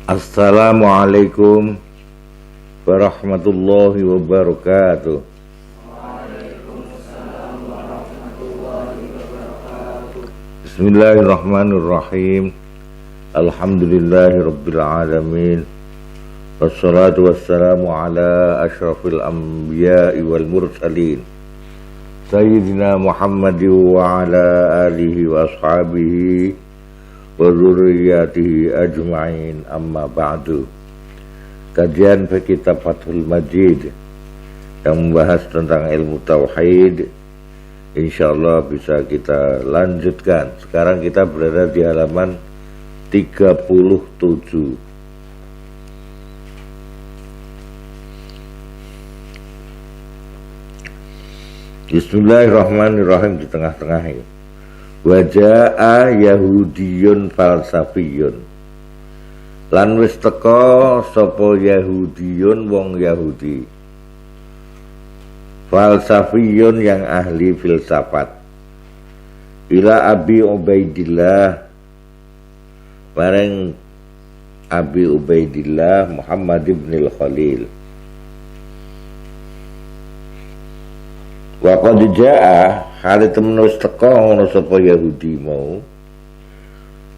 Assalamualaikum warahmatullahi wabarakatuh. Bismillahirrahmanirrahim. Alhamdulillahi rabbil alamin. Wassalatu wassalamu ala asyrafil anbiya'i wal mursalin Sayyidina Muhammadin wa ala alihi wa ashabihi wa dzurriyyatihi ajma'in, amma ba'du. Kajian kitab Fathul Majid yang membahas tentang ilmu tauhid insyaallah bisa kita lanjutkan. Sekarang kita berada di halaman 37. Bismillahirrahmanirrahim. Di tengah-tengah ini waja'a yahudiyun falsafiyun, lan wis teka sapa yahudiyun wong Yahudi, falsafiyun yang ahli filsafat, ila Abi Ubaidillah, bareng Abi Ubaidillah Muhammad ibn al-Khalil. Wa qad jaa hale temen wis teka ngono sapa Yahudi mau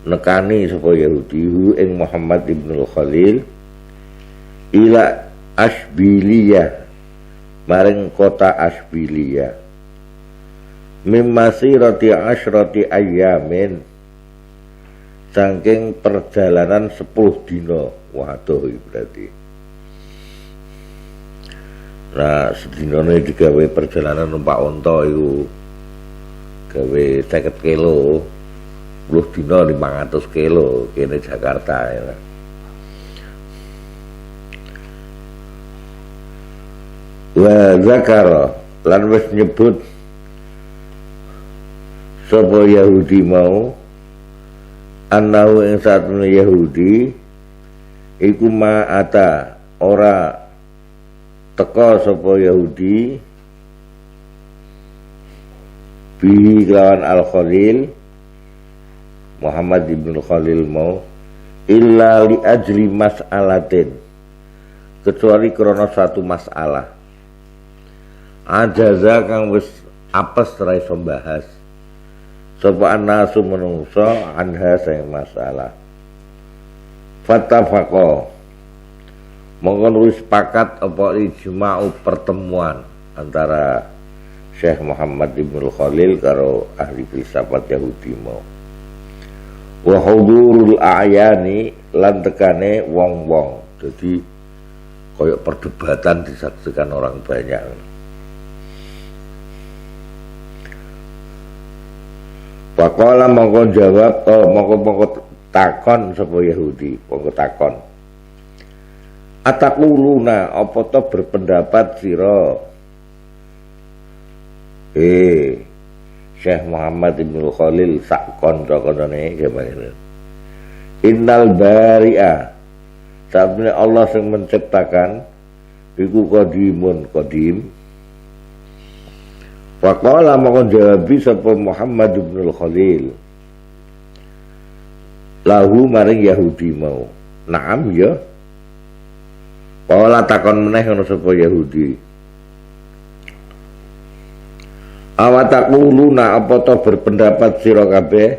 nekani sapa Yahudi hu ing Muhammad ibn al-Khalil ila Asbiliyah, maring kota Asbiliyah, mimmasirati asyrati ayyamin, saking perjalanan 10 dina. Waduh berarti. Nah, sedinane digawe perjalanan numpak onta iku gawe 50 kilo, 10 dina 500 kilo kene Jakarta ya. Wa zakara lan wis nyebut sapa Yahudi mau annahu ing satune Yahudi iku ma'ata ora teka sapa Yahudi bihi lawan al-Khalil Muhammad ibn Khalil mau illa li ajli mas'alatin, kecuali krana satu masalah ajaza kang wis apes ra iso bahas sapa anasu menungso anha sing masalah. Fattafaqa mongko wis sepakat apa ijma'u pertemuan antara Syekh Muhammad ibn Khalil karo ahli filsafat Yahudi mau. Wa hudurul a'yani lan tekane wong-wong. Jadi koyok perdebatan disaksikan orang banyak. Faqala mongko jawab mongko takon sapa Yahudi, mongko takon. Atakuluna apa to berpendapat sira Syekh Muhammad ibn Khalil sak kanca-kancane gimana? Innal bari'a, sabne Allah sing menciptakan iku qadim. Faqala maka jawab sapa Muhammad ibn Khalil lahu maring Yahudi mau, na'am ya. Kala takon meneh ngono sapa Yahudi, awataquluna apa to berpendapat sira kabeh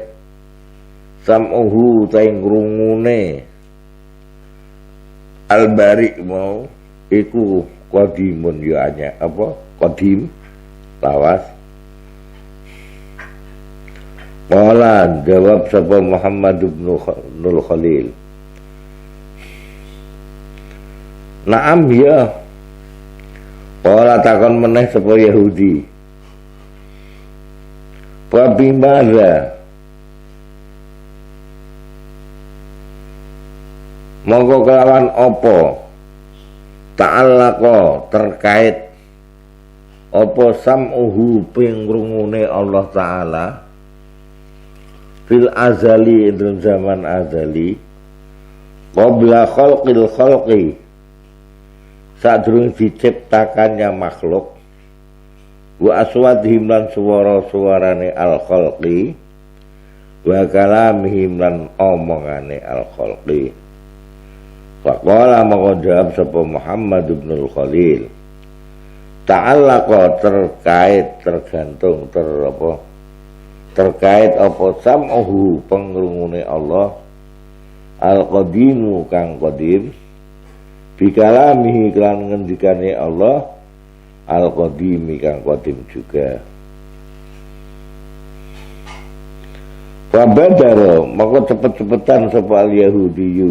sam'uhu ta ing ngrungune al-bari mau iku qadimun ya anya apa qadim lawas. Kala jawab sapa Muhammad ibn Khalil, na'am ya. Kala takon meneh sapa Yahudi, Pabimada mongko kelawan opo ta'allaqo terkait opo sam'uhu pingrungune Allah Ta'ala fil azali dalam zaman azali qabla khalqil khalqi sadurunge diciptakannya makhluk wa aswadhim lan suara-suarane al-khalqi wa kalamihim lan omongane al-khalqi Faqala maka jawab sapa Muhammad ibnul Khalil, ta'allaqa terkait tergantung terkait apa sam'uhu pengrungune Allah al-qadimu kang qadim bikalamihi kelan ngendikane Allah al-qadimi kang qadim juga. Fabadara maka cepet-cepetan sapa Yahudi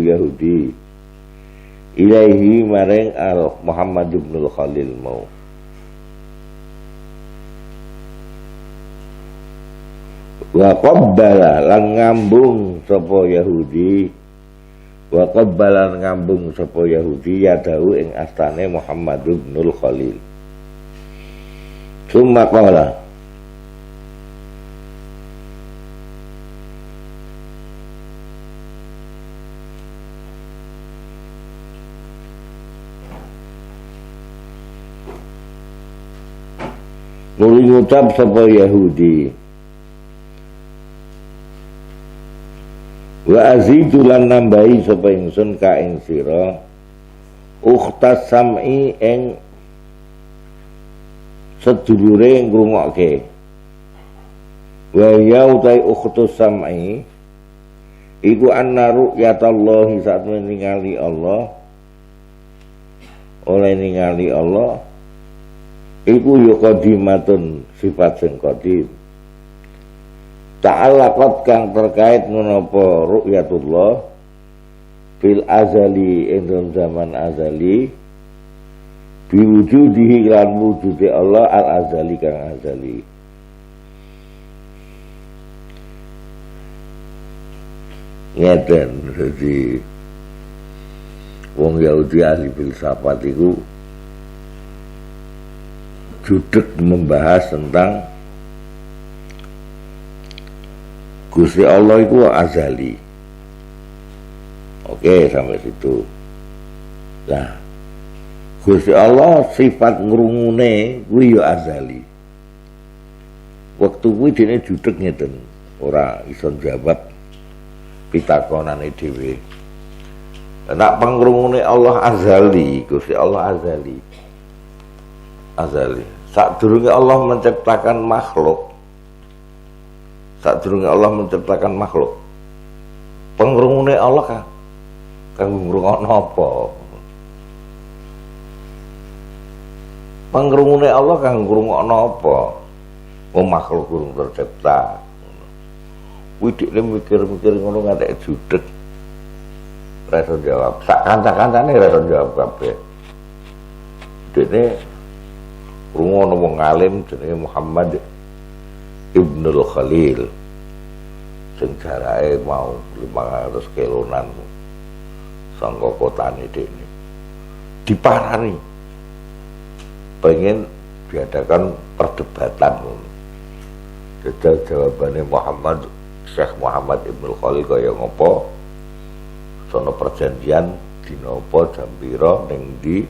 ilaihi maring al Muhammad ibnul Khalil mau. Wa qabbala lan ngambung sapa Yahudi, wa qabbala ngambung sapa Yahudi yadahu ing astane Muhammad ibnul Khalil. Summa qala nuli ngucap sapa Yahudi, wa azidu lan nambahi sapa ingsun ka ing sira ukhtas sam'i ing sedulure ngrungokke. Wa ya utai ukhtus sam'i iku anna ru'yatallahi saat ningali Allah, oleh ningali Allah iku ya qadimatun sifat sing qadim. Ta'allaqat kang terkait menapa ru'yatullah fil azali ing zaman azali biwujudihi lan wujude Allah al azali kang azali. Ngeten dadi wong Yahudi ahli filsafat iku judek membahas tentang Gusti Allah itu azali. Oke, sampai situ. Nah, Gusti Allah sifat ngrungune kuwi ya azali. Waktu kuwi dene judek ngeten, ora iso jawab pitakonane dhewe. Nek pangrungune Allah azali, Gusti Allah azali. Azali. Sadurunge Allah menciptakan makhluk, pengrungune Allah kang ngrungokno apa? Pengrungune Allah kang ngrungokno apa? Wong makhluk durung tercipta. Kuwi dhekne mikir-mikir ngono ngantek judeg. Ora iso jawab. Sak kanca-kancane ora iso jawab kabeh. Dhekne rungono wong alim jenenge Muhammad ibnul Khalil sing jarake mau 500 kilonan sangka kotane dekne diparani pengen diadakan perdebatan. Jajal jawabane Syekh Muhammad ibnul Khalil kaya ngopo, sono perjanjian dina apa jam pira ning ndi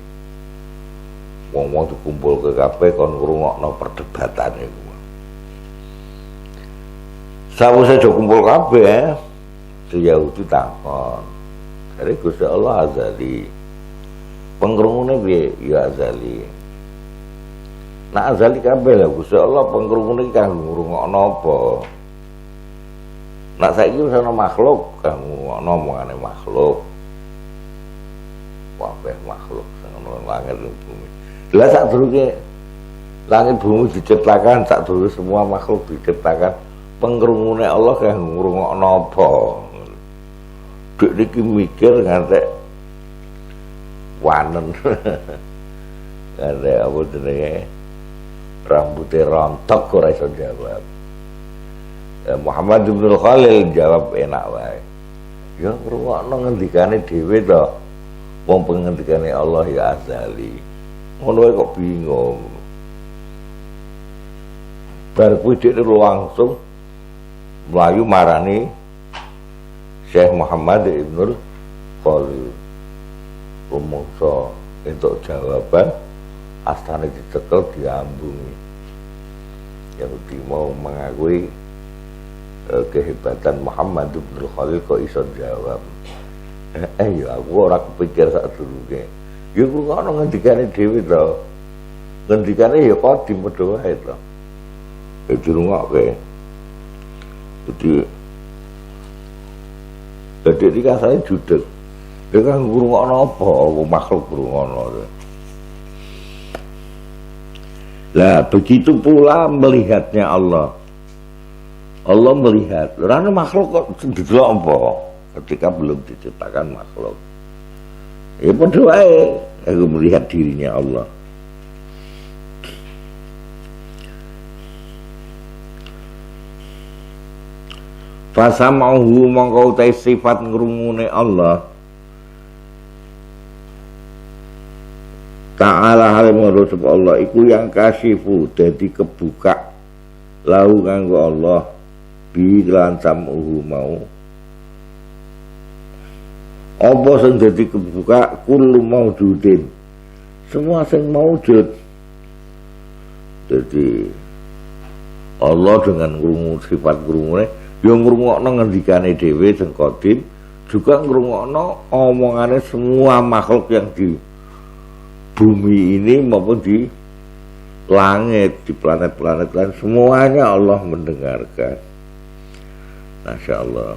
wong-wong dikumpul ke kabeh kon ngrungokno perdebatane iku. Sawise do kumpul kabeh, si Yahudi takon, "Jare Gusti Allah azali. Pengrungune piye? Ya azali." Nah azali kabeh lho Gusti Allah pengrungune kanggo ngrungokno apa? Nak saiki wis ana makhluk kanggo omongane makhluk. Kabeh makhluk sing ana langit bumi. Lah sadurunge langit bumi diciptakan, sadurunge semua makhluk diciptakan, pengrungune Allah kanggo ngrungokno apa? Dek iki mikir ngantek wanen. Ngantek apa jenenge? Rambutnya rontok ora iso jawab. Muhammad ibnul Khalil jawab enak wae. Ya ngrungokno ngendikane dhewe to. Wong pengendikane Allah ya azali. Ngono wae kok bingung. Bar kuwi dhek langsung mlayu marani Syekh Muhammad ibnul Khalil. Rumangsa entuk jawaban, astane dicekel diambungi. Yahudi mau mengakui kehebatan Muhammad ibnul Khalil kok iso jawab. Ya aku ora kepikir sadurunge. Ya ngrungokno ngendikane dhewe to. Ngendikane ya qadim padha wae to. Ya dirungokke. Jadi iki kasane judeg. Dia kan ngrungokno apa? Makhluk ngrungokno. Lah begitu pula melihatnya Allah. Allah melihat. Rane makhluk kok ndelok apa? Ketika belum diciptakan makhluk. Ya padha wae aku melihat dirinya Allah. Fasamauhu mongko utai sifat ngrungune Allah Ta'ala hal menurut Allah iku yang kasifu dadi kebuka lahu kanggo Allah bi lan samuhu mau apa sing dadi kebuka kullu maujudin semua sing maujud. Jadi Allah dengan ngrungu sifat ngrungune ya ngrungokno ngendikane dhewe sing qadim juga ngrungokno omongane semua makhluk yang di bumi ini maupun di langit, di planet-planet lain semuanya Allah mendengarkan. Masya Allah.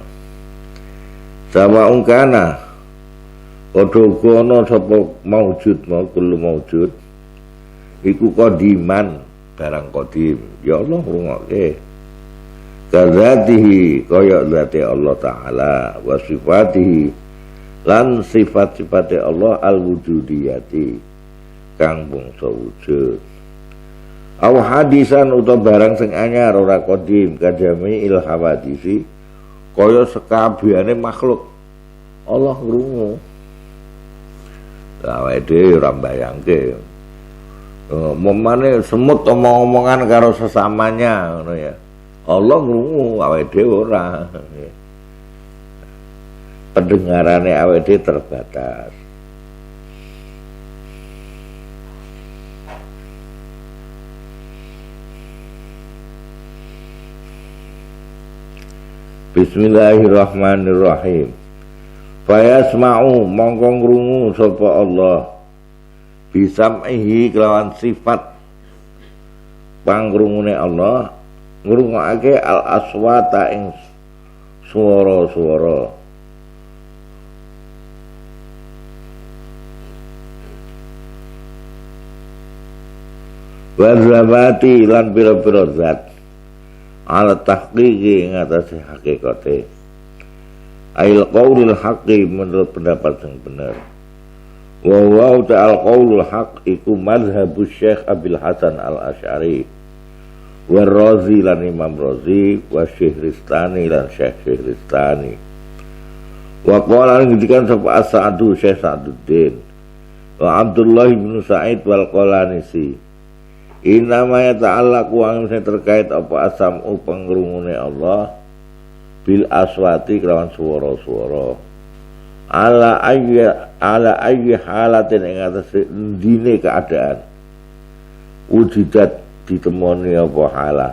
Sama ungkana kodogono sopo maujud mau kullu maujud iku qadiman barang qadim ya Allah ngrungokke kadzatihi kaya zati Allah Ta'ala wa sifatihi lan sifat-sifate Allah al-wujudiyati kang bangsa wujud aw hadisan utawa barang sing anyar ora qadim kadami il hawadisi kaya sekabehane makhluk Allah ngrungu. Lah awake dhewe ora mbayangke momane semut omong-omongan karo sesamanya ngono ya. Allah ngrungu awake dhewe ora. Pendengarane awake dhewe terbatas. Bismillahirrahmanirrahim. Fayasma'u mongko ngrungu sapa Allah bisam'ihi kelawan sifat pangrungune Allah ngrungokake al aswata ing swara-swara wazabati lan pira-pira zat ala tahqiqi ing atase hakikate ail qaulil haqqi menurut pendapat yang benar wa wa ta'al qaulul haqq iku mazhabus Syekh Abil Hasan Al-Asy'ari wa Razi lan Imam Razi wa Syihristani lan Syekh Syihristani wa qala ngendikan sapa As-Sa'du Syekh Sa'duddin wa Abdullah bin Sa'id wal Qalanisi inama yata'allaqu ang terkait apa asamu pengrungune Allah bil aswati kelawan swara-swara ala ayyi halatin ing atase ndine keadaan wujudat ditemoni apa hala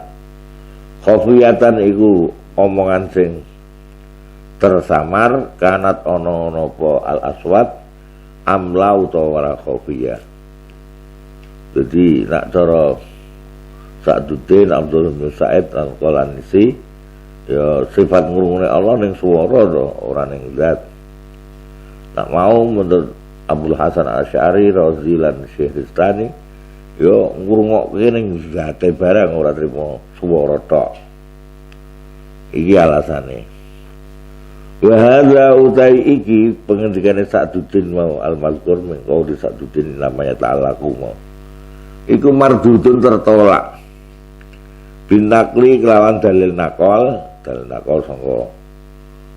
khafiyatan iku omongan sing tersamar kanat ana apa al aswat amla utawa ora khafiyah. Jadi nak cara Sa'duddin Abdul bin Sa'id Al-Qalanisi ya sifat ngrungune Allah ning swara to ora ning zat. Nak mau menurut Abdul Hasan Asy'ari Razi lan Syihristani ya ngrungokke ning zate barang ora trimo swara tok. Iki alasane. Wa hadza utai iki pengendikane Sa'duddin mau al-mazkur mengko di Sa'duddin namanya ta'alaku mau. Iku mardudun tertolak binakli kelawan dalil nakol sangka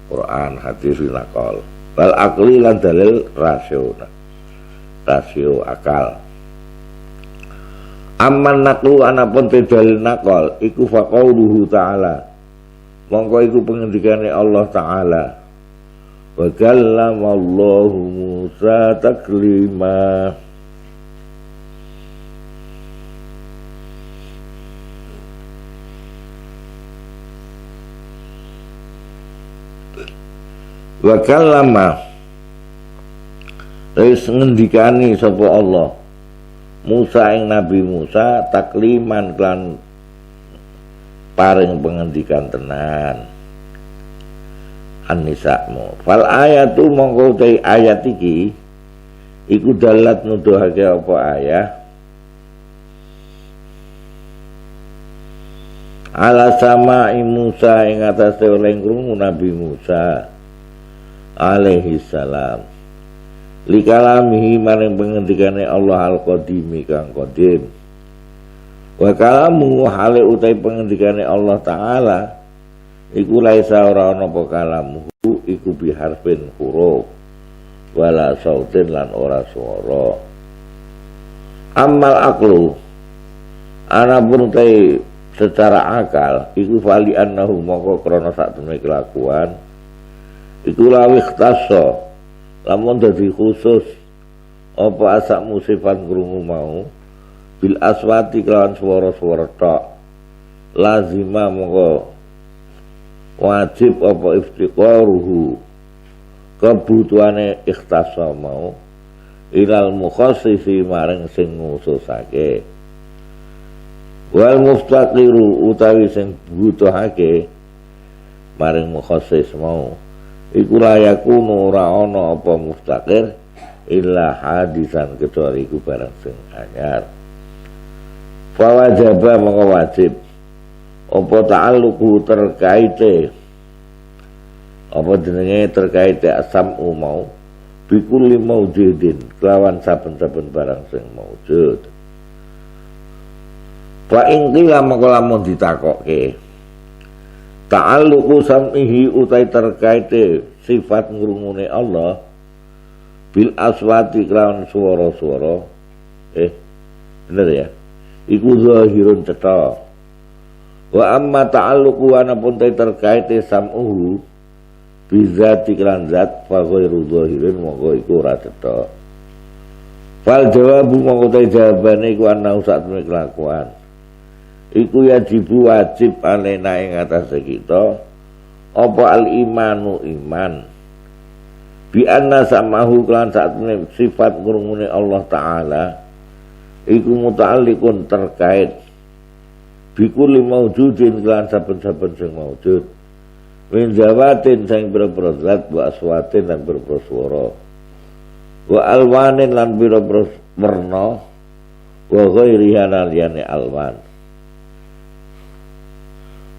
Quran hadis nakol bal akli lan dalil rasio akal aman naklu anapun dalil nakol iku faqauluhu ta'ala mongko iku pengendikane Allah Ta'ala wa kallamallahu Musa taklima. Wa kallama Wis ngendikani sapa Allah Musa ing Nabi Musa takliman klan paring pengendikan tenan An-Nisa'mu. Fal ayatu mongko te ayat iki iku dalat nuduhake apa ayah ala sama'i Musa ing atase oleh krungu Nabi Musa alaihi salam likalamihi maring pengendikane Allah al-qadimi kang qadim wa kalamu hale utai pengendikane Allah taala iku laisa ora ana apa kalamu iku biharfin huruf wala sautin lan ora swara amal aklu ana pun utai secara akal iku fali annahu moko krana saktemene kelakuan iku lawih taso lamun dadi khusus apa asak musifat krungu mau bil aswati kelawan swara-swara tok lazima mongko wajib apa iftiqaruhu kebutuhane ikhtasa mau ilal mukhassisi maring sing ngususake wal muftaqiru utawi sing butuhake maring mukhassis mau iku layakunu ora ana apa mustaqir illa hadisan kecuali iku barang sing anyar fa wajaba mongko wajib apa ta'alluqu terkaite apa jenenge terkaite asamu mau bikulli maujudin kelawan saben-saben barang sing maujud fa ing qila mongko lamun ditakokke ta'alluqu sam'ihi utai terkaite sifat ngrungune Allah bil aswati kelawan swara-swara bener ya iku zahirun cetha wa amma ta'alluqu ana pun terkaite sam'uhu bizati kelan zat fa ghairu zahirin monggo iku ora cetha fal jawabu monggo jawabane iku ana sakmene kelakuan iku yajibu wajib alena ing atase kita apa al imanu iman bi anna samahu kelan sakmene sifat ngrungune Allah taala iku muta'alliqun terkait bi kulli maujudin kelan saben-saben sing maujud min zawatin sing boro-boro zat wa aswatin lan boro-boro swara wa alwanin lan boro-boro werna wa ghairiha lan liyane alwan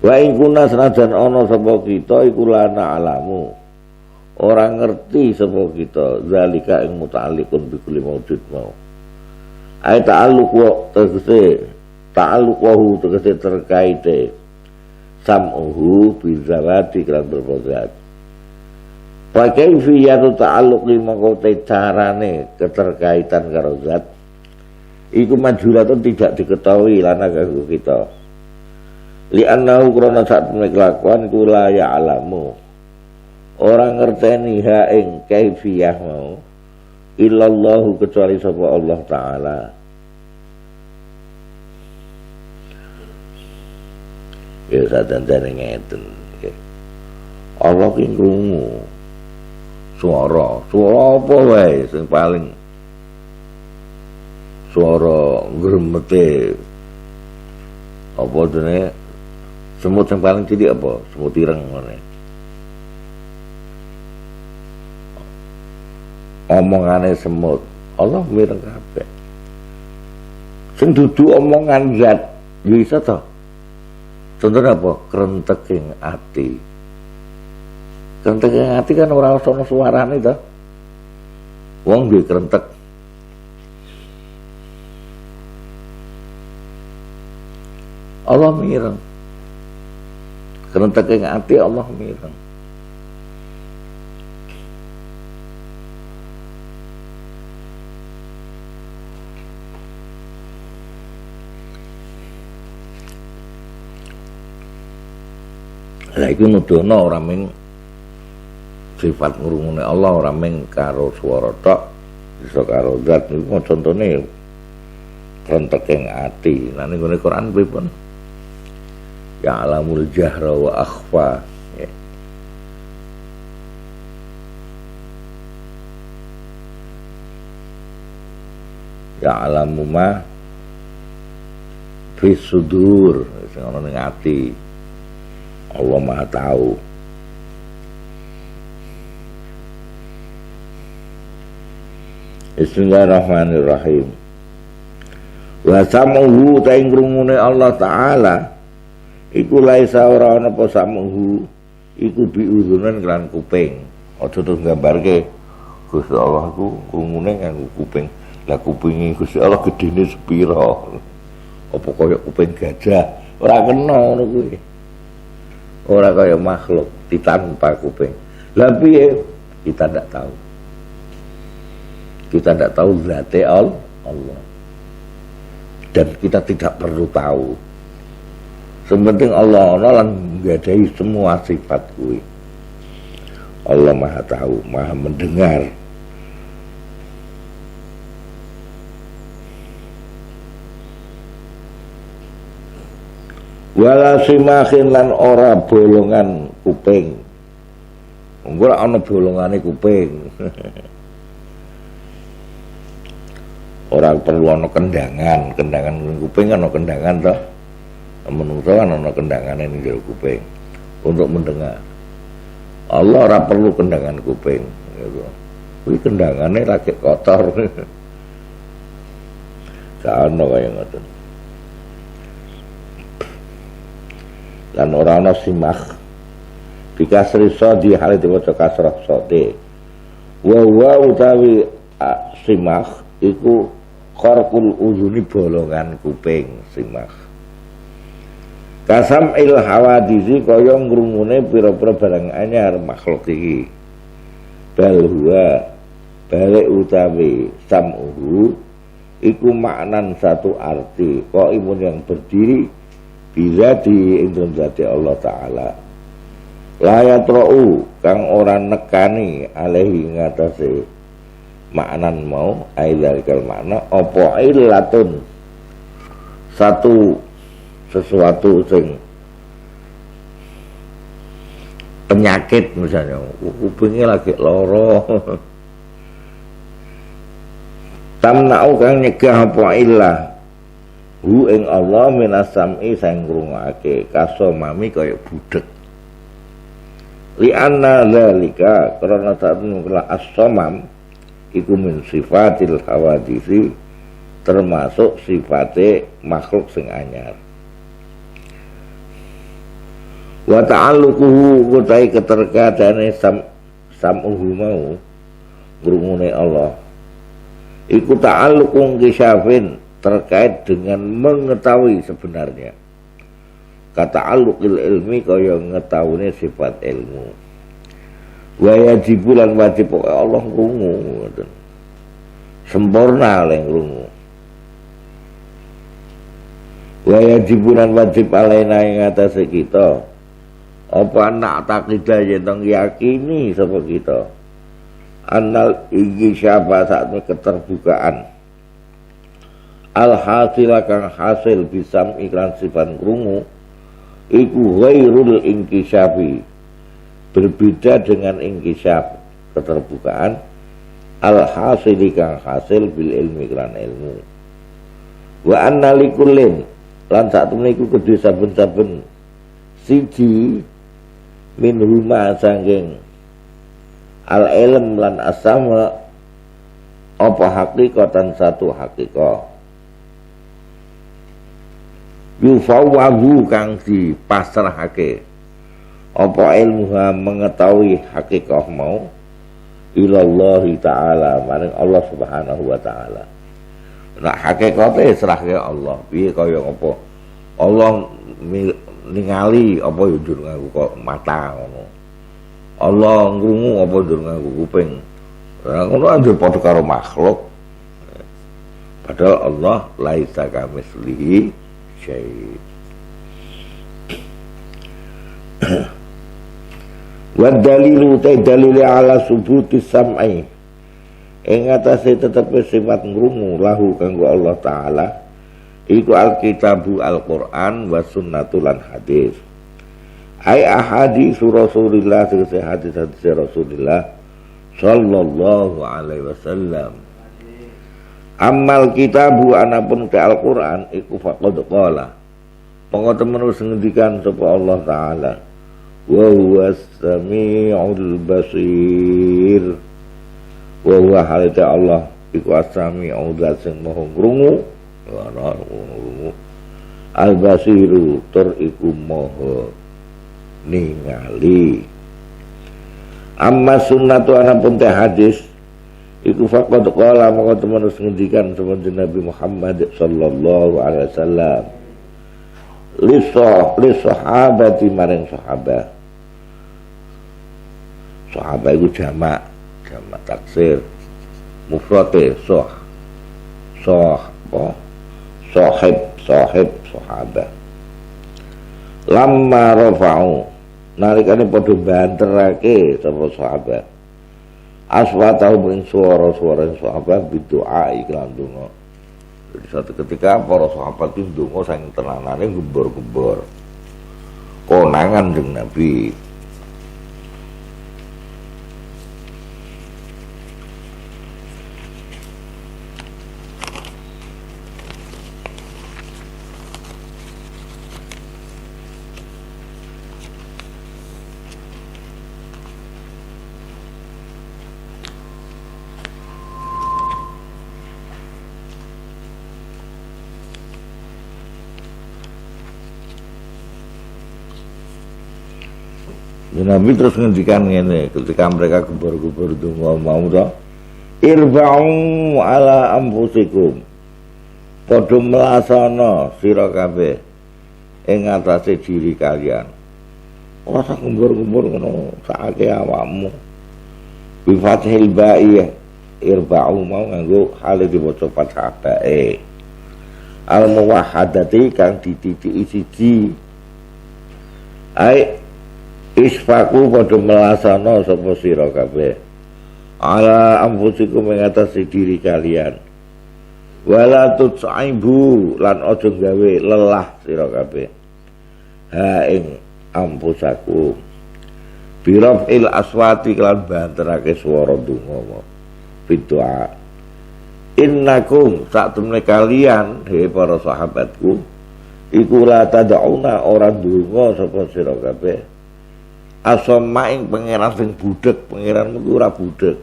wa ing kuna senajan ana sapa kita iku lana alamu ora ngerti sapa kita zalika ing muta'alliqun bi kulli maujud mau ay ta'alluq wa ta'alluqu tegese terkaite sam'uhu bil zawati kan berbozat wa kaifiyatu ta'alluqi mongko carane keterkaitan karo zat iku majulatun tidak diketahui lana kanggo kita li annahu krana sakmene kelakuan kula ya alamu orang ngerteni ha ing kaifiyah mau illallahu kecuali sapa Allah taala ya sadan-dane ngeten Allah ki krungu suara apa wae sing paling suara gremete apa dene semut yang paling cilik apa? Semut ireng mana? Omongane semut, Allah mireng kabeh. Sing dudu omongan zat, bisa toh. Contohnya apa? Krenteking ati. Krenteking ati kan ora ono suarane toh. Wong duwe krentek. Allah mireng. Krenteking ati Allah mireng. Lah iku nuduhno ora mung sifat ngrungune Allah ora mung karo swara tok, bisa karo zat niku contone krenteking ati. Nah ning ngene Quran pripun? Ya alamul jahra wa akhfa. Ya'lamu ma fi sudur, sing ana ning ati. Allah Maha tahu. Bismillahirrahmanirrahim. Wa sam'uhu ta ing krungune Allah taala iku laisa ora ana apa sam'uhu iku biuzunan kelan kuping. Aja terus nggambarke Gusti Allah ku krungune nganggo kuping. Lah kupinge Gusti Allah gedene sepira? Apa kaya kuping gajah? Ora kena ngono kuwi. Ora kaya makhluk ditanpa kuping. Lah piye? Kita ndak tahu. Kita ndak tahu zate Allah. Dan kita tidak perlu tahu. Sementing Allah lan nggadahi semua sifat kuwi. Allah Maha tahu, Maha mendengar. Wala simakin lan ora bolongan kuping. Engko ana bolongane kuping. Ora perlu ana kendangan kuping ana kendangan toh. Menungso kan ana kendangane ning jero kuping untuk mendengar. Allah ora perlu kendangan kuping gitu. Kuwi kendangane lagi kotor. Kana kaya ngoten. Lan ora ana simak dikasri sodi hal diwaca kasrah sodi wa utawi simak iku kharqul uzuni bolongan kuping simak kasam il hawadisi kaya ngrungune pira-pira barang anyar makhluk iki bal huwa balik utawi sam'uhu iku maknan satu arti kok imun yang berdiri bisa di indun zati Allah Ta'ala layat ro'u kang orang nekani alaihi ngatasi maknan mau aidalikal makna opo illatun sesuatu sing penyakit misalnya kupingnya lagi loro tamna'u kang nyegah apa illah hu ing Allah minasami sang ngrungokake kasomami kaya budek li anna zalika karena saat mengkala as-somam iku min sifatil hawadisi termasuk sifate makhluk sing anyar wa ta'alluquhu kutai keterkadane sam'uhu mau ngrungune Allah iku ta'alluqun kisyafin terkait dengan mengetahui sebenarnya kata alukil ilmi kaya ngetahuine sifat ilmu wa yajibulan wajib Allah ngrungu sempurna oleh ngrungu wa yajibulan wajib alaina ing atase kita apa anak takidah yen yakini sapa kita annal iki syaba saat keterbukaan al-hasil kang hasil bisam iklan sifat krungu iku ghairul inkisyafi berbeda dengan inkisaf keterbukaan al-hasil kang hasil bil ilmi iklan ilmu wa anna likullin lan sak temene iku kedhe saben-saben siji min huma sanging al-ilm lan asama apa hakikatan satu hakikat yufawwahu kang dipasrahake apa ilmuha mengetahui hakikat mau ilallahi ta'ala maring Allah subhanahu wa ta'ala nah hakikate serahke Allah piye kaya apa Allah ningali apa yo njur nganggo kok mata ngono Allah ngrungu apa njur nganggo kuping ngono anjur padha karo makhluk padahal Allah laisa kamitslihi syai. Wa dalilu ta dalil ala subuti sam'i ing atase tetepe sifat ngrungu lahu kanggo Allah taala iku alkitabu Al-Qur'an wa sunnatul lan hadis ai ahadits Rasulillah segese hadis-hadis Rasulillah sallallahu alaihi wasallam Amal kitabu anapun ke Al-Qur'an iku faqad qala. Monggo temen wis ngendikan sapa Allah taala. Wa huwas samiul basir. Wa huwa halita Allah iku as-sami'u zat sing maha krungu. Ana krungu. Al-basiru tur iku maha ningali. Amma sunnatu anapun teh hadis iku faqad qala maka temen wis ngendikan sama Nabi Muhammad sallallahu alaihi wasallam li sahabati maring sahabat. Sahabat iku jamak taksir mufrade sahib sahabat. Lamma rafa'u nalikane padha banterake sapa sahabat aswatau ing suara-suara sahabat berdoa iklan donga. Jadi satu ketika para sahabat itu donga saking tenanane gembor-gembor konangan jeung Nabi. Nabi terus ngendikan ngene ketika mereka gembor-gembor donga mau to irba'u ala anfusikum padha melasana sira kabeh ing atase diri kalian ora sak gembor-gembor ngono sakake awakmu bi fathil ba'i irba'u mau nganggo hale diwaca fathah bae al muwahhadati kang dititiki siji ai isfaku padha melasana sapa sira kabeh ala anfusikum ing atase diri kalian wala tutsaibu lan aja gawe lelah sira kabeh ha ing anfusakum birafil aswati lan banterake swara donga bid'a innakum sak temne kalian he para sahabatku iku la tad'una ora donga sapa sira kabeh asama ing pangeran sing budheg pangeranmu ku ora budheg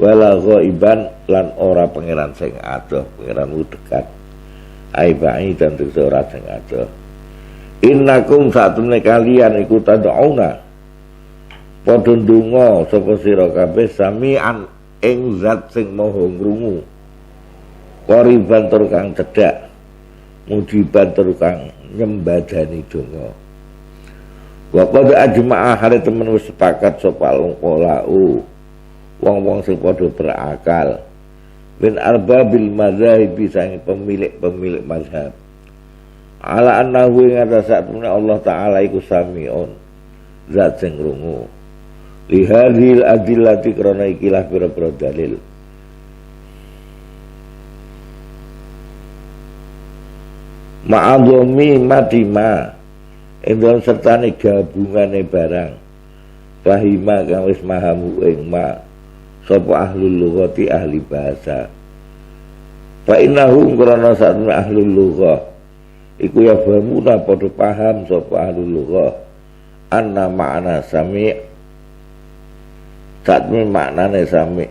wala ghaiban lan ora pangeran sing adoh pangeranmu dekat aibai dan ora sing adoh innakum satemene kalian iku tad'una padha ndonga sapa sira kabeh samian ing zat sing maha ngrungu qariban tur kang cedhak mujiban tur kang nyembadani donga. Wa qad ajma'a hale temen wis sepakat sapa ulama'u wong-wong sing padha berakal min arbabil madzhab sang pemilik mazhab ala annahu ing atase Allah taala iku samiun zat sing krungu li hadhil adillati krana ikilah pira-pira dalil ma'adhami madima endon sertane gabungane barang fahima kang wis mahamu ing ma sapa ahlul lughati ahli bahasa fa innahum qarana sa'atun ahlul lughah iku ya famuna padha paham sapa ahlul lughah anna ma'na sami' satme maknane sami'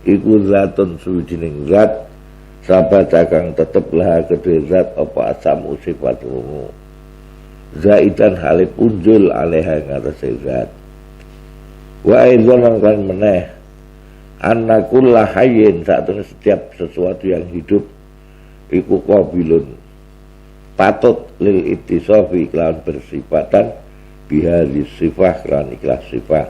iku zatun suwijining zat sabat kang tetep lah kedhe zat apa asam sifat rungu zaidan halip unjul alaiha ngatasi zat wa aidzon kan meneh anna kulla hayyin saatune setiap sesuatu yang hidup iku qabilun patut lil ittisafi kelawan bersifatan bihadis sifah kelawan ikhlas sifat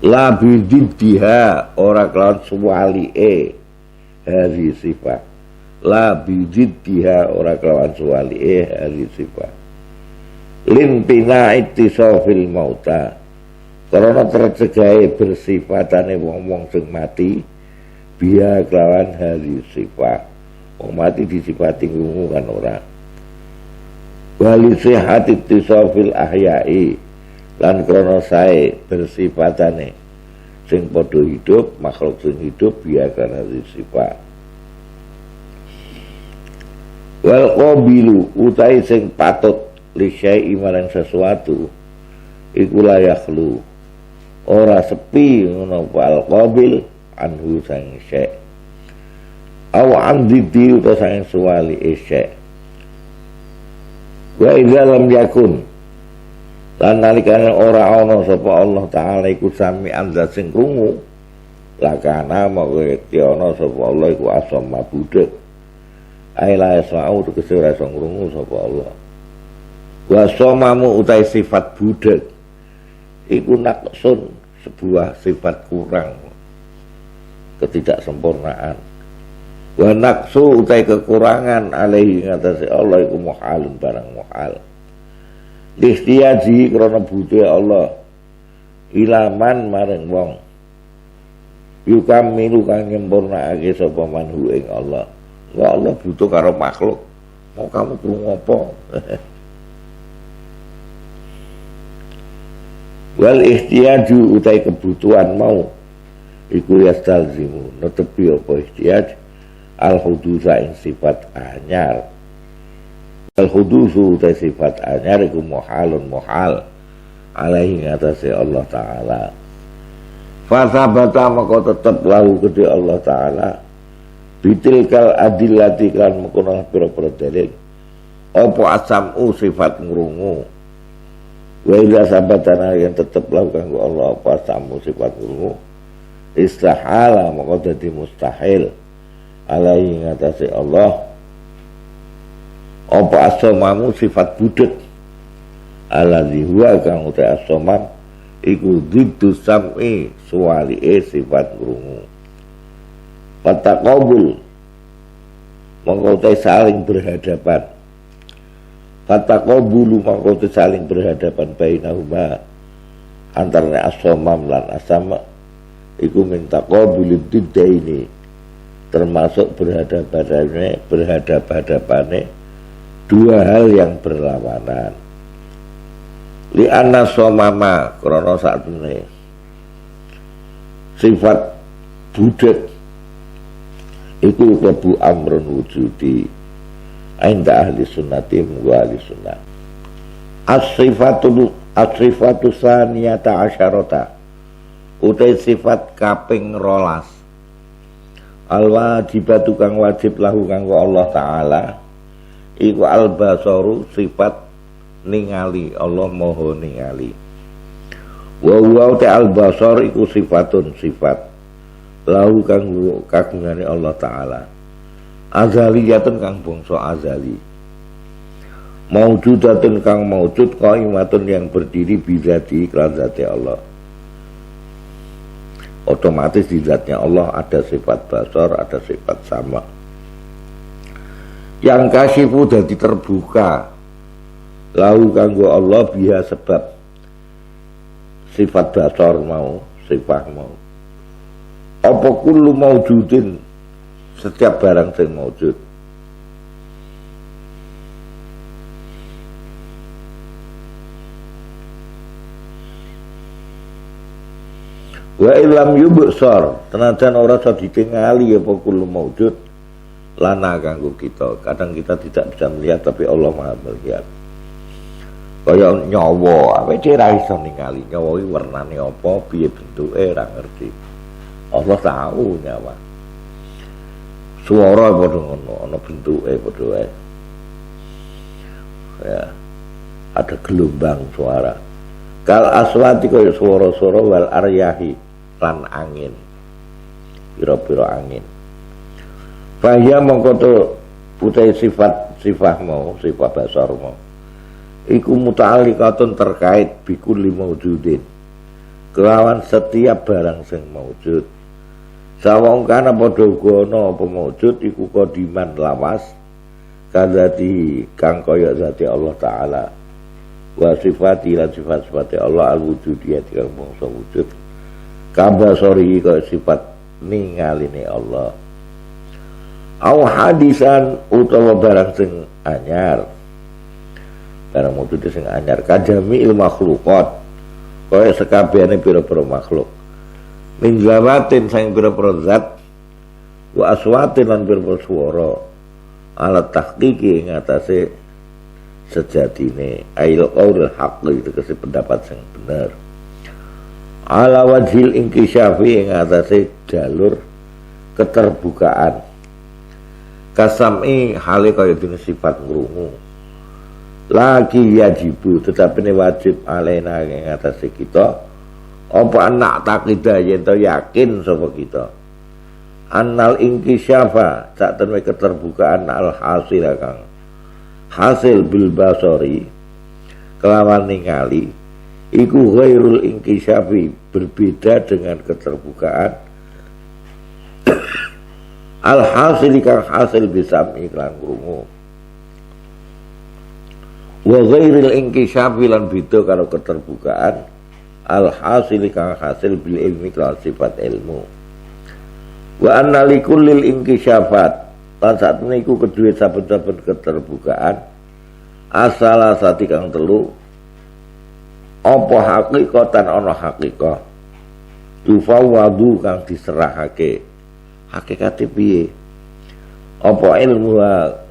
la bididdiha ora kelawan suwali'e hadis sifat la bididdiha ora kelawan suwali'e hadis sifat lintina ittisafil mauta karena tercegahe bersifatane wong-wong sing mati biya kelawan hadis sifat wong mati disifati krungu kan ora wali sehat ittisafil ahya'i lan krana sae bersifatane sing padha hidup, makhluk sing hidup biya kana sifat. Wal qabilu utai sing patut li syai'i marang sesuatu iku la yakhlu ora sepi ngono wal qabil anhu sang syai' aw andidi uta sang suwali syai'. Wa idza lam yakun lan nalikane ora ana sapa Allah taala iku sami anda sing krungu lakana mongko ana sapa Allah iku asama budek aila yasma'u tegese ora iso ngrungu sapa Allah. Wa somamu utai sifat budek iku naqsun sebuah sifat kurang ketidaksempurnaan. Wa naqsu utai kekurangan alaihi ngatasi Allah iku muhalun barang muhal. Ikhtiyaji krana butuhe Allah ilaman maring wong yukamilu kang nyempurnakake sapa manhu ing Allah. Ya Allah butuh karo makhluk. Mau kamu krungu apa? Wal ihtiyaju utai kebutuhan mau iku yastalzimu netepi apa ihtiyaj al hudusa ing sifat anyar. Al hudusu utai sifat anyar iku muhalun muhal alaihi ngatasi Allah taala. Fasabata maka tetep lahu gede Allah taala bitilkal adillati kan mengkono pira-pira dalil apa asamu sifat ngrungu. Wa idza sabatana yang tetep lakukan Allah apa asamu sifat ngrungu istihala maka dadi mustahil alaihi ngatasi Allah apa asamamu sifat budek alladzi huwa kang uta asamam iku diddu sam'i suwali sifat ngrungu. Fataqabul mengkotai saling berhadapan. Fataqabulu mengkotai saling berhadapan bainahuma antara as-samam lan as-sama iku min taqabulid diddaini termasuk berhadap-hadapane dua hal yang berlawanan. Li anna samama krana sakmene sifat budek iku kebu amrun wujudi inda ahli sunnati wa ahli sunnah. As-sifatu saniyata asyarata utai sifat kaping rolas al-wajibatu kang wajib lahu kanggo Allah taala iku al-basaru sifat ningali Allah moho ningali. Wa huwa al-basar iku sifatun sifat lahu kang kagungane Allah taala azaliyatun kang bangsa azali maujudatun kang maujud qaimatun yang berdiri bizati iklan zati Allah. Otomatis di zatnya Allah ada sifat basar, ada sifat sama yang kasyifu dadi terbuka lahu kanggo Allah biha sebab sifat basar mau sifat mau apa kullu maujudin setiap barang yang maujud. Wa ilam yubsar tenajan ora iso ditingali apa kullu maujud lana kanggo kita. Kadang kita tidak bisa melihat tapi Allah Maha melihat. Kaya nyawa awake ora iso ningali nyawa iki warnane apa, piye bentuke ora ngerti. Allah tahu nyawa. Suara padha ngono, ana bentuke padha wae. Ya. Ada gelombang suara. Kal aswati kaya suara-suara wal aryahi lan angin. Pira-pira angin. Fahya mongko to putai sifat mau, sifat basar mau. Iku muta'alliqatun terkait bikulli maujudin. Kelawan setiap barang sing maujud. Sawang kana padha uga ana apa maujud iku kodiman lawas kadzati kang kaya zati Allah taala wa sifati lan sifat-sifat Allah al-wujudiyah kang bangsa wujud kabasori kaya sifat ningaline Allah au hadisan utawa barang sing anyar barang wujud sing anyar kajami il makhluqat kaya sekabehane pira-pira makhluk min zawatin sang pira-pira zat wa aswatin lan pira-pira swara ala tahqiqi ing atase sejatine ail qaul haqq itu kese pendapat sing bener ala wajhil inkisyafi ing atase jalur keterbukaan kasami hale kaya dene sifat ngrungu lagi yajibu tetapi ini wajib alena ing atase kita apa anak takidah yen to yakin sapa kita annal inkisyafa sak temene keterbukaan al hasil kang hasil bil basori kelawan ningali iku ghairul inkisyafi berbeda dengan keterbukaan al hasil kang hasil bisa iklan krungu wa ghairil inkisyafi lan beda karo keterbukaan al hasil kang hasil bil ilmi kelawan sifat ilmu wa anna likullil inkisyafat lan satune iku kedue saben-saben keterbukaan asala sati kang telu apa hakikatan ana hakikah tufawwadu kang diserahake hakikate piye apa ilmu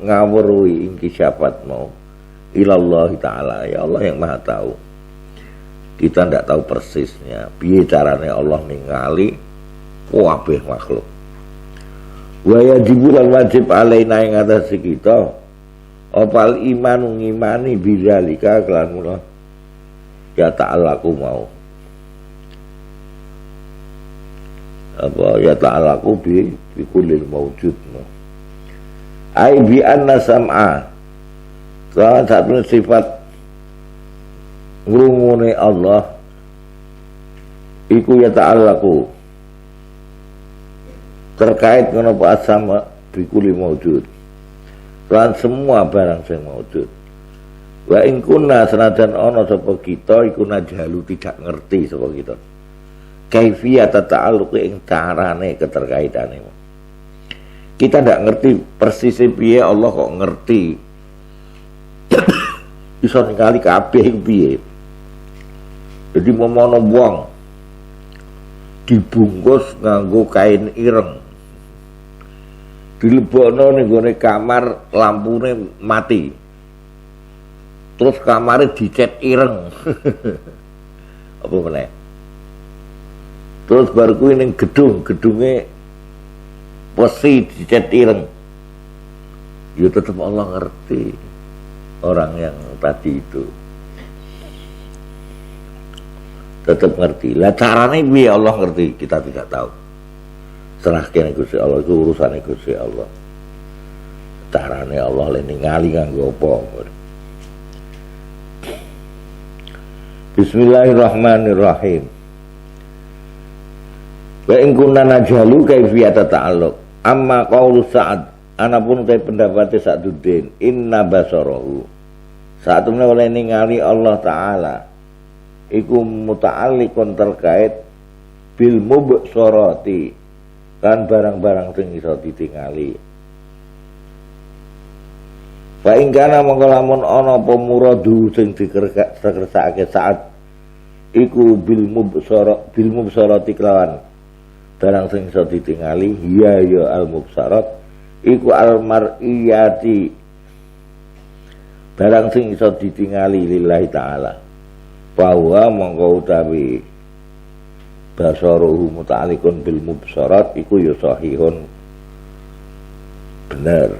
ngawruhi inkisyafat mau ilallah ta'ala ya Allah yang maha tahu kita ndak tahu persisnya piye carane Allah ningali kabeh makhluk wa yajibu lan wajib alaina ing atas kita opal iman ngimani bidzalika kelan mula ya ta'alaku mau apa ya ta'alaku bi kullil mawjud ai bi anna sam'a salah satu sifat ngrungune Allah iku ya ta'alaku terkait dengan apa sama bikuli maujud lan semua barang sing maujud wa in kunna senajan ana sapa kita iku najalu tidak ngerti sapa kita kaifiyat ta'alluq ing carane keterkaitane kita ndak ngerti persis piye Allah kok ngerti iso ningali kabeh piye jadi memono wong dibungkus nganggo kain ireng dilebokno ning gone kamar lampune mati terus kamare dicet ireng apa meneh terus baru kuwi ning gedunge besi dicet ireng ya tetap Allah ngerti orang yang tadi itu tetap ngerti lah carane piye Allah ngerti kita tidak tahu serahkan Gusti Allah itu urusan Gusti Allah carane Allah le ningali kanggo apa Bismillahirrahmanirrahim wa in kunna najalu kaifiyata ta'alluq amma qaulu Sa'ad anapun te pendapate Sa'duddin inna basarahu saat temene oleh ningali Allah taala iku muta'alliqun terkait bil mubsarati kan barang-barang sing iso ditingali wa ing kana mongko lamun ana apa muradu sing dikersakake saat iku bil mubsarati kelawan barang sing iso ditingali ya al mubsarat iku al mar'iyati barang sing iso ditingali lillahi ta'ala bahwa mongko utawi basaruhu muta'alliqun bil mubsarat iku ya sahihun bener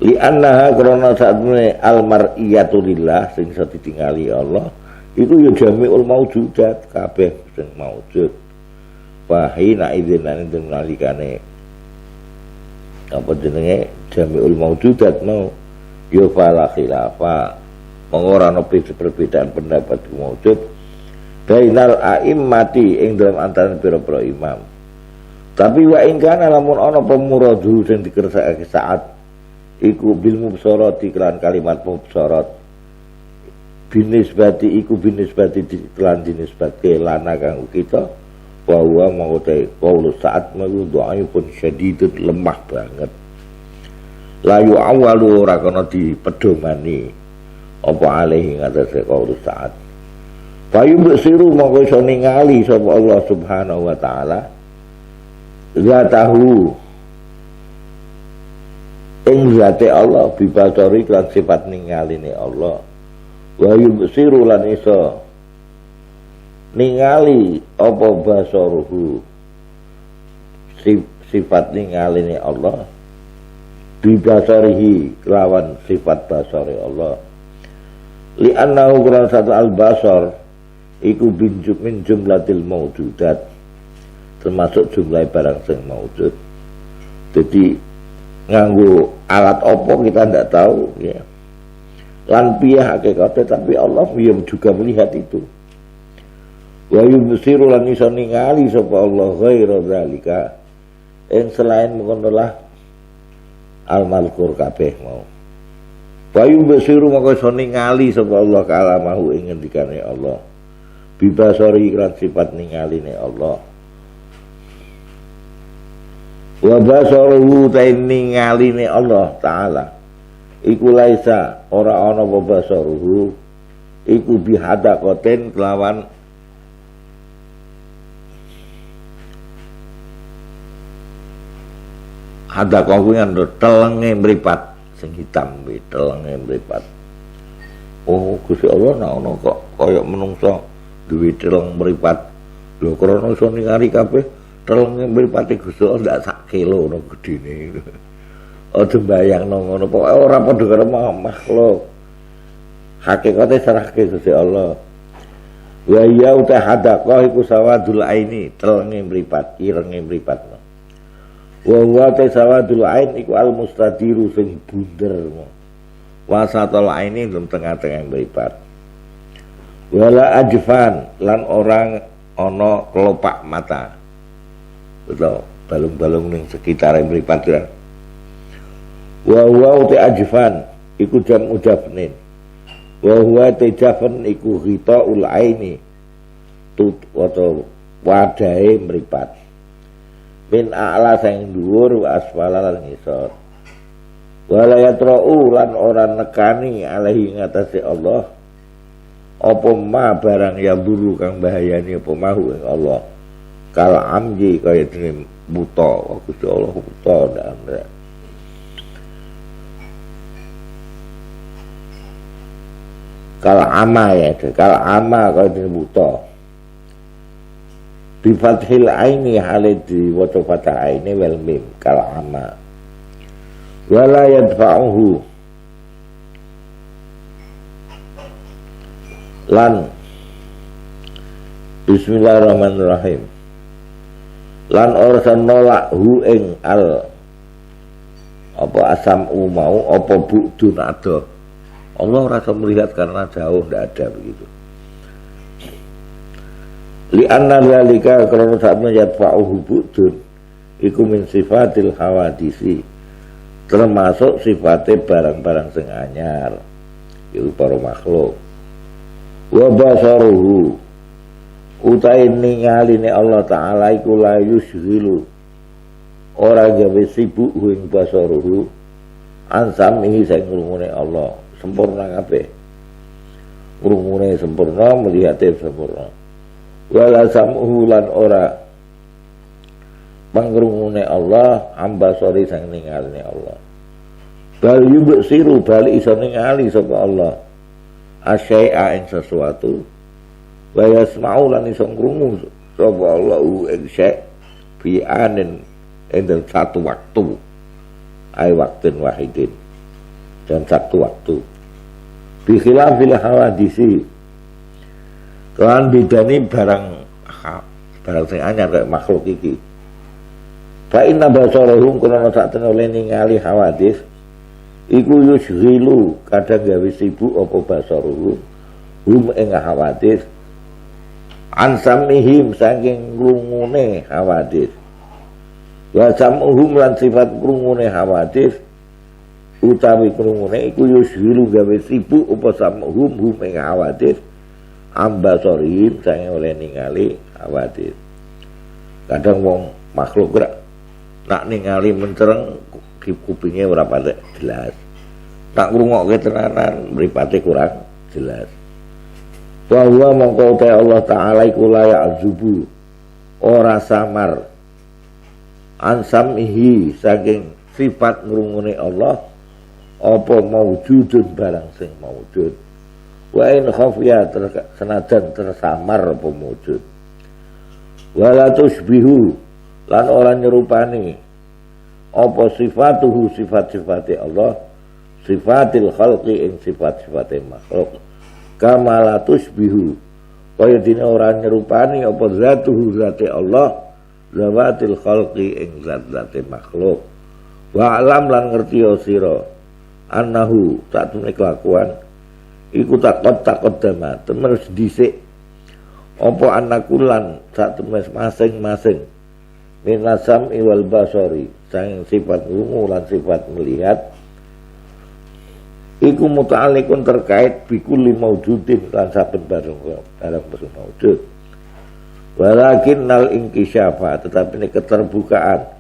li annaha karena saatune al mar'iyatu lillah sing iso ditingali Allah iku ya jami'ul maujudat kabeh sing maujud wahina idzinan ing nalikane apa jenenge jami'ul maujudat mau ya fala khilafa ora ana perbedaan pendapat maujud bainal a'immati ing dalam antarané pira-pira imam tapi wa ing kana lamun ana pemuradu sing dikersakake saat iku bil mubsarati kelan kalimat mubsarat binisbati iku binisbati kelan dinisbatke lana kanggo kita wa huwa mangkote qaulu saat malu dhaifun syadidun lemah banget layu awalu ora kana dipedomani apa alih ing atase qaulu saat Payu besiru mongko iso ningali sapa Allah Subhanahu wa taala zatahu ing zate Allah bibasari lan sifat ningaline Allah wa yubsiru lan iso ningali apa basaruhu sifat ningaline Allah bibasarihi lawan sifat basari Allah li annahu qur'an satu al-basar iku min jumlatil maujudat termasuk jumlah barang sing maujud. Jadi nganggo alat opo kita ndak tahu ya. Lan piyah hakikate tapi Allah yang juga melihat itu. Wa yubsiru lan iso ningali sapa Allah ghairu zalika ing selain mengonolah al-malkur kabeh mau. Wa yubsiru maka iso ningali sapa Allah kalamahu ing ngendikane Allah. Bibasari iklan sifat ningaline Allah wa basaruhu ta'in ningaline Allah ta'ala iku laisa ora ana apa basaruhu iku bihadaqatin kelawan hadaqah kuwi ngandha telenge mripat sing hitam kuwi telenge mripat. Oh Gusti Allah nek ana kok kaya menungso duwe teleng mripat lho krana iso ningali kabeh telenge mripate Gusti Allah ndak sak kilo ngono gedine. Aja mbayangno ngono pokoke ora padha karo makhluk. Hakikate serahke Gusti Allah. Wa ya uta hadaqah iku sawadul aini telenge mripat irenge mripat. Wa wa ta sawadul ain iku al mustadiru sing bunder. Wasatul aini lem tengah-tengah mripat. Wala ajfan lan orang ana kelopak mata. Betul, balung-balung ning sekitar mripat ya. Wa huwa ta ajfan iku jam ujafnin. Wa huwa ta jafan iku ghitaul aini. Tut atau wadahe mripat. Min a'la sing dhuwur wa asfala lan ngisor. Wala yatra'u lan ora nekani alaihi ngatasi Allah. Apa ma barang yang dulu kang bahayani apa mahu ing Allah kal amji kaya dene buta Gusti Allah buta ndak kal ama ya kal ama kaya dene buta bi fathil aini halidi wa fatha aini wal mim kal ama wala yadfa'uhu lan bismillahirrahmanirrahim lan orsan nolak hu ing al apa asam mau apa bu'dun ada Allah rasa melihat karena jauh tidak ada begitu li anna dzalika karena saatnya yadfa'uhu bu'dun iku min sifatil hawadisi termasuk sifatnya barang-barang sing anyar itu para makhluk wa basaruhu utai ningaline Allah Ta'ala iku la yushghilu ora gawe sibuk ing basaruhu ansamihi sing ngrungune Allah sempurna kabeh ngrungune sempurna melihatnya sempurna wala sam'uhu lan ora pangrungune Allah ambasari sing ningaline Allah bal yubsiru bal iso ningali sapa Allah asyai'a ing sesuatu wa yasma'u lan iso krungu sapa Allah ing syai' fi anin ing satu waktu ai waktin wahidin dan satu waktu bi khilafil hawadisi kan bidani barang sing anyar kaya makhluk iki fa inna basarahum kana sak oleh ningali hawadis iku yushghilu kadang gawe sibuk apa basaruhu hum ing hawadis ansamihim saking krungune hawadis wa sam'uhum lan sifat krungune hawadis utawi krungune iku yushghilu gawe sibuk apa sam'uhum hum ing hawadis ambasarihim saking oleh ningali hawadis kadang wong makhluk gerak nak ningali mencereng kupingnya ora patek jelas tak ngrungokke tenanan mripate kurang jelas bahwa mongko te Allah taala iku layak azubu ora samar ansamihi saking sifat ngrungune Allah apa maujudun barang sing maujud wa in khafiya senajan tersamar apa maujud wala tusbihu lan ora nyerupani apa sifatuhu sifat-sifate Allah sifatil khalqi ing sifat-sifate makhluk kama la tusbihu kaya dene ora nyerupani apa zatuhu zate Allah zawatil khalqi ing zat-zate makhluk wa alam lan ngerti sira annahu sak temene kelakuan iku takot dama terus dhisik apa anakulan sak temene masing-masing minasam iwal basari sang sifat krungu lan sifat melihat iku muta'alliqun terkait bikulli maujudin lan saben barang maujud walakin nal inkisyafa tetapi ini keterbukaan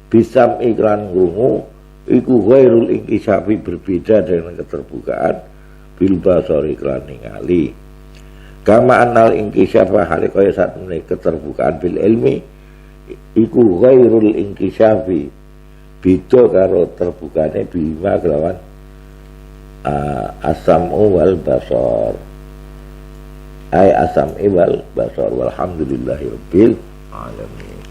bisam iklan krungu iku ghairul inkisyafi berbeda dengan keterbukaan bil basari iklan ningali kama annal inkisyafa hale kaya satune keterbukaan bil ilmi iku ghairul inkisyafi beda karo terbukane bima kelawan asam wal basar ay asam wal basar walhamdulillahi rabbil alamin.